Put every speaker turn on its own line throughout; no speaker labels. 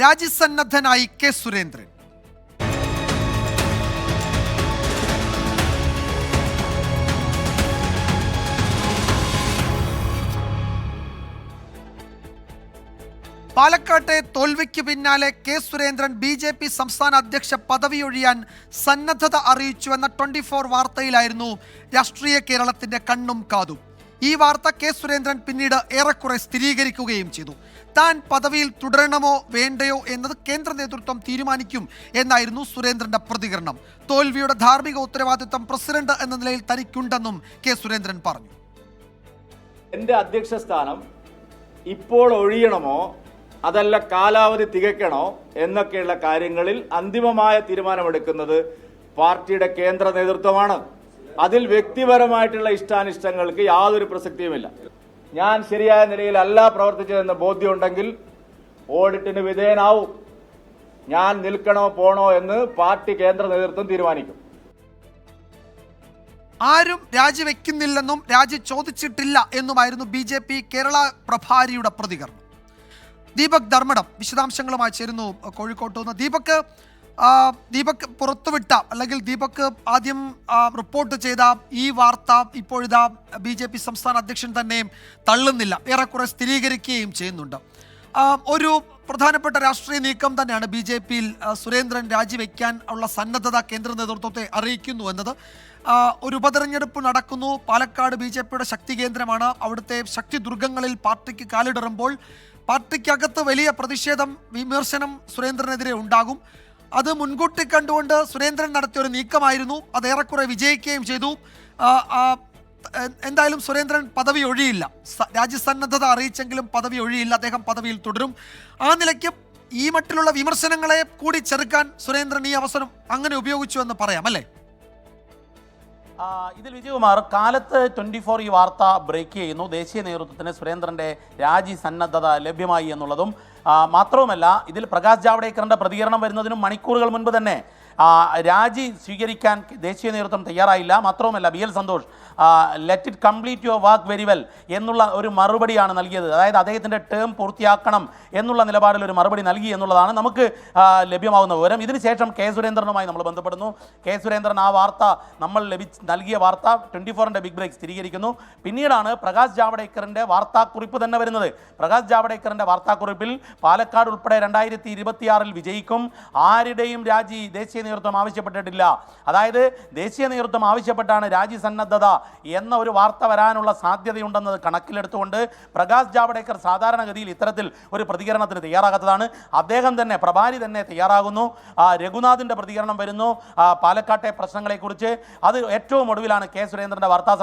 രാജ്യസന്നദ്ധനായി K Surendran. പാലക്കാട്ടെ തോൽവിക്ക് പിന്നാലെ കെ സുരേന്ദ്രൻ BJP സംസ്ഥാന അധ്യക്ഷ പദവിയൊഴിയാൻ സന്നദ്ധത അറിയിച്ചുവെന്ന 24 വാർത്തയിലായിരുന്നു രാഷ്ട്രീയ കേരളത്തിന്റെ കണ്ണും കാതും. ഈ വാർത്ത കെ സുരേന്ദ്രൻ പിന്നീട് ഏറെക്കുറെ സ്ഥിരീകരിക്കുകയും ചെയ്തു. താൻ പദവിയിൽ തുടരണമോ വേണ്ടയോ എന്നത് കേന്ദ്ര നേതൃത്വം തീരുമാനിക്കും എന്നായിരുന്നു സുരേന്ദ്രന്റെ പ്രതികരണം. തോൽവിയുടെ ധാർമ്മിക ഉത്തരവാദിത്വം പ്രസിഡന്റ് എന്ന നിലയിൽ തനിക്കുണ്ടെന്നും കെ സുരേന്ദ്രൻ പറഞ്ഞു.
എന്റെ അധ്യക്ഷ സ്ഥാനം ഇപ്പോൾ ഒഴിയണമോ അതല്ല കാലാവധി തികയ്ക്കണോ എന്നൊക്കെയുള്ള കാര്യങ്ങളിൽ അന്തിമമായ തീരുമാനമെടുക്കുന്നത് പാർട്ടിയുടെ കേന്ദ്ര നേതൃത്വമാണ്. അതിൽ വ്യക്തിപരമായിട്ടുള്ള ഇഷ്ടാനിഷ്ടങ്ങൾക്ക് യാതൊരു പ്രസക്തിയുമില്ല. ഞാൻ ശരിയായ നിലയിലല്ല പ്രവർത്തിച്ചതെന്ന് ബോധ്യമുണ്ടെങ്കിൽ ഓഡിറ്റിന് വിധേയനാവും. ഞാൻ നിൽക്കണോ പോണോ എന്ന് പാർട്ടി കേന്ദ്ര നേതൃത്വം തീരുമാനിക്കും.
ആരും രാജിവെക്കുന്നില്ലെന്നും രാജി ചോദിച്ചിട്ടില്ല എന്നുമായിരുന്നു BJP കേരള പ്രഭാരിയുടെ പ്രതികരണം. ദീപക് ധർമ്മടം വിശദാംശങ്ങളുമായി ചേരുന്നു കോഴിക്കോട്ട് നിന്ന്. ദീപക് പുറത്തുവിട്ട അല്ലെങ്കിൽ ദീപക് ആദ്യം റിപ്പോർട്ട് ചെയ്ത ഈ വാർത്ത ഇപ്പോഴിതാ BJP സംസ്ഥാന അധ്യക്ഷൻ തന്നെ തള്ളുന്നില്ല, ഏറെക്കുറെ സ്ഥിരീകരിക്കുകയും ചെയ്യുന്നുണ്ട്. ഒരു പ്രധാനപ്പെട്ട രാഷ്ട്രീയ നീക്കം തന്നെയാണ് BJPയിൽ സുരേന്ദ്രൻ രാജിവെക്കാൻ ഉള്ള സന്നദ്ധത കേന്ദ്ര നേതൃത്വത്തെ അറിയിക്കുന്നു എന്നത്. ഒരു ഉപതെരഞ്ഞെടുപ്പ് നടക്കുന്നു. പാലക്കാട് BJPയുടെ ശക്തി കേന്ദ്രമാണ്. അവിടുത്തെ ശക്തി ദുർഗങ്ങളിൽ പാർട്ടിക്ക് കാലിടറുമ്പോൾ പാർട്ടിക്കകത്ത് വലിയ പ്രതിഷേധം, വിമർശനം സുരേന്ദ്രനെതിരെ ഉണ്ടാകും. അത് മുൻകൂട്ടി കണ്ടുകൊണ്ട് സുരേന്ദ്രൻ നടത്തിയൊരു നീക്കമായിരുന്നു. അത് ഏറെക്കുറെ വിജയിക്കുകയും ചെയ്തു. എന്തായാലും സുരേന്ദ്രൻ പദവി ഒഴിയില്ല. രാജ്യസന്നദ്ധത അറിയിച്ചെങ്കിലും പദവി ഒഴിയില്ല. അദ്ദേഹം പദവിയിൽ തുടരും. ആ നിലയ്ക്ക് ഈ മട്ടിലുള്ള വിമർശനങ്ങളെ കൂടി ചെറുക്കാൻ സുരേന്ദ്രൻ ഈ അവസരം അങ്ങനെ ഉപയോഗിച്ചു എന്ന് പറയാം, അല്ലേ?
ഇതിൽ വിജയകുമാർ, കാലത്ത് 24 ഈ വാർത്ത ബ്രേക്ക് ചെയ്യുന്നു. ദേശീയ നേതൃത്വത്തിന് സുരേന്ദ്രൻ്റെ രാജി സന്നദ്ധത ലഭ്യമായി എന്നുള്ളതും മാത്രവുമല്ല, ഇതിൽ പ്രകാശ് ജാവ്ദേക്കറിൻ്റെ പ്രതികരണം വരുന്നതിനും മണിക്കൂറുകൾ മുൻപ് തന്നെ രാജി സ്വീകരിക്കാൻ ദേശീയ നേതൃത്വം തയ്യാറായില്ല. മാത്രവുമല്ല, BL Santhosh let it complete your work very well എന്നുള്ള ഒരു മറുപടിയാണ് നൽകിയത്. അതായത് അദ്ദേഹത്തിൻ്റെ ടേം പൂർത്തിയാക്കണം എന്നുള്ള നിലപാടിൽ ഒരു മറുപടി നൽകി എന്നുള്ളതാണ് നമുക്ക് ലഭ്യമാകുന്ന വിവരം. ഇതിനുശേഷം കെ സുരേന്ദ്രനുമായി നമ്മൾ ബന്ധപ്പെടുന്നു. കെ സുരേന്ദ്രൻ ആ വാർത്ത നമ്മൾ നൽകിയ വാർത്ത 24ൻ്റെ ബിഗ് ബ്രേക്ക് സ്ഥിരീകരിക്കുന്നു. പിന്നീടാണ് പ്രകാശ് ജാവ്ദേക്കറിൻ്റെ വാർത്താക്കുറിപ്പ് തന്നെ വരുന്നത്. പ്രകാശ് ജാവ്ദേക്കറിൻ്റെ വാർത്താക്കുറിപ്പിൽ പാലക്കാട് ഉൾപ്പെടെ 2026 വിജയിക്കും, ആരുടെയും രാജി ദേശീയ നേതൃത്വം ആവശ്യപ്പെട്ടിട്ടില്ല. അതായത് ദേശീയ നേതൃത്വം ആവശ്യപ്പെട്ടാണ് രാജി സന്നദ്ധത എന്ന ഒരു വാർത്ത വരാനുള്ള സാധ്യതയുണ്ടെന്നത് കണക്കിലെടുത്തുകൊണ്ട് പ്രകാശ് ജാവ്ദേക്കർ സാധാരണഗതിയിൽ ഇത്തരത്തിൽ ഒരു പ്രതികരണത്തിന് തയ്യാറാകാത്തതാണ്. അദ്ദേഹം തന്നെ, പ്രഭാരി തന്നെ തയ്യാറാകുന്നു. രഘുനാഥിൻ്റെ പ്രതികരണം വരുന്നു പാലക്കാട്ടെ പ്രശ്നങ്ങളെക്കുറിച്ച്. അത് ഏറ്റവും ഒടുവിലാണ് കെ സുരേന്ദ്രൻ്റെ വാർത്താ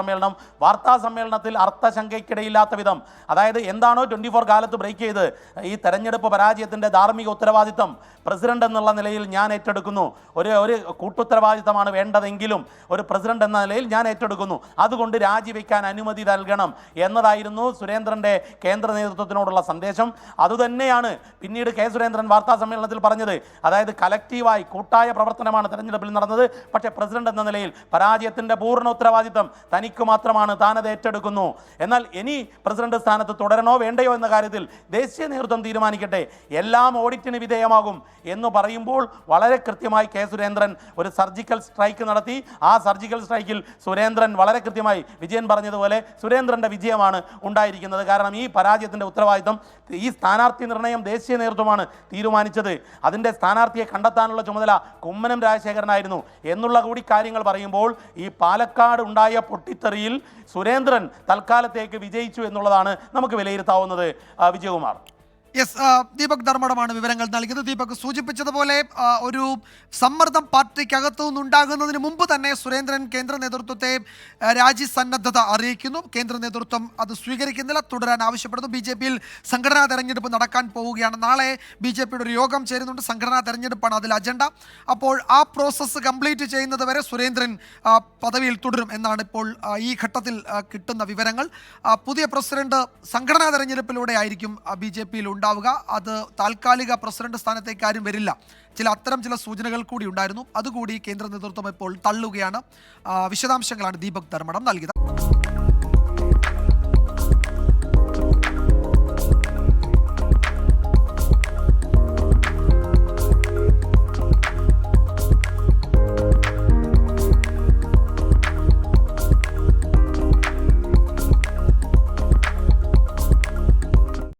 സമ്മേളനത്തിൽ അർത്ഥശങ്കയ്ക്കിടയില്ലാത്ത വിധം, അതായത് എന്താണോ 24 കാലത്ത് ബ്രേക്ക് ചെയ്ത് ഈ തെരഞ്ഞെടുപ്പ് പരാജയത്തിൻ്റെ ധാർമ്മിക ഉത്തരവാദിത്തം പ്രസിഡന്റ് എന്നുള്ള നിലയിൽ ഞാൻ ഏറ്റെടുക്കുന്നു, ഒരു കൂട്ടുത്തരവാദിത്തമാണ് വേണ്ടതെങ്കിലും ഒരു പ്രസിഡന്റ് എന്ന നിലയിൽ ഞാൻ ഏറ്റെടുക്കുന്നു, അതുകൊണ്ട് രാജിവെക്കാൻ അനുമതി നൽകണം എന്നതായിരുന്നു സുരേന്ദ്രൻ്റെ കേന്ദ്ര നേതൃത്വത്തിനോടുള്ള സന്ദേശം. അതുതന്നെയാണ് പിന്നീട് കെ സുരേന്ദ്രൻ വാർത്താ സമ്മേളനത്തിൽ പറഞ്ഞത്. അതായത് കലക്റ്റീവായി കൂട്ടായ പ്രവർത്തനമാണ് തെരഞ്ഞെടുപ്പിൽ നടന്നത്, പക്ഷേ പ്രസിഡന്റ് എന്ന നിലയിൽ പരാജയത്തിൻ്റെ പൂർണ്ണ ഉത്തരവാദിത്തം തനിക്ക് മാത്രമാണ്, താനത് ഏറ്റെടുക്കുന്നു. എന്നാൽ ഇനി പ്രസിഡന്റ് സ്ഥാനത്ത് തുടരണോ വേണ്ടയോ എന്ന കാര്യത്തിൽ ദേശീയ നേതൃത്വം തീരുമാനിക്കട്ടെ, എല്ലാം ഓഡിറ്റിന് വിധേയമാകും എന്ന് പറയുമ്പോൾ വളരെ കൃത്യമായി കെ സുരേന്ദ്രൻ ഒരു സർജിക്കൽ സ്ട്രൈക്ക് നടത്തി. ആ സർജിക്കൽ സ്ട്രൈക്കിൽ സുരേന്ദ്രൻ വളരെ കൃത്യമായി വിജയൻ പറഞ്ഞതുപോലെ സുരേന്ദ്രൻ്റെ വിജയമാണ് ഉണ്ടായിരിക്കുന്നത്. കാരണം ഈ പരാജയത്തിൻ്റെ ഉത്തരവാദിത്തം, ഈ സ്ഥാനാർത്ഥി നിർണയം ദേശീയ നേതൃത്വമാണ് തീരുമാനിച്ചത്. അതിൻ്റെ സ്ഥാനാർത്ഥിയെ കണ്ടെത്താനുള്ള ചുമതല കുമ്മനം രാജശേഖരനായിരുന്നു എന്നുള്ള കൂടി കാര്യങ്ങൾ പറയുമ്പോൾ ഈ പാലക്കാട് ഉണ്ടായ പൊട്ടിത്തെറിയിൽ സുരേന്ദ്രൻ തൽക്കാലത്തേക്ക് വിജയിച്ചു എന്നുള്ളതാണ് നമുക്ക് വിലയിരുത്താവുന്നത്. വിജയകുമാർ.
യെസ്, ദീപക് ധർമ്മടമാണ് വിവരങ്ങൾ നൽകിയത്. ദീപക് സൂചിപ്പിച്ചതുപോലെ ഒരു സമ്മർദ്ദം പാർട്ടിക്കകത്തു നിന്നുണ്ടാകുന്നതിന് മുമ്പ് തന്നെ സുരേന്ദ്രൻ കേന്ദ്ര നേതൃത്വത്തെ രാജി സന്നദ്ധത അറിയിക്കുന്നു. കേന്ദ്ര നേതൃത്വം അത് സ്വീകരിക്കുന്നില്ല, തുടരാൻ ആവശ്യപ്പെടുന്നു. BJPയിൽ സംഘടനാ തെരഞ്ഞെടുപ്പ് നടക്കാൻ പോവുകയാണ്. നാളെ BJPയുടെ ഒരു യോഗം ചേരുന്നുണ്ട്. സംഘടനാ തെരഞ്ഞെടുപ്പാണ് അതിൽ അജണ്ട. അപ്പോൾ ആ പ്രോസസ്സ് കംപ്ലീറ്റ് ചെയ്യുന്നത് വരെ സുരേന്ദ്രൻ പദവിയിൽ തുടരും എന്നാണ് ഇപ്പോൾ ഈ ഘട്ടത്തിൽ കിട്ടുന്ന വിവരങ്ങൾ. പുതിയ പ്രസിഡന്റ് സംഘടനാ തെരഞ്ഞെടുപ്പിലൂടെ ആയിരിക്കും BJPയിൽ ഉണ്ടാവുക. അത് താൽക്കാലിക പ്രസിഡന്റ് സ്ഥാനത്തേക്ക് ആരും വരില്ല. അത്തരം ചില സൂചനകൾ കൂടി ഉണ്ടായിരുന്നു. അതുകൂടി കേന്ദ്ര നേതൃത്വം ഇപ്പോൾ തള്ളുകയാണ്. വിശദാംശങ്ങളാണ് ദീപക് ധർമ്മടം നൽകിയത്.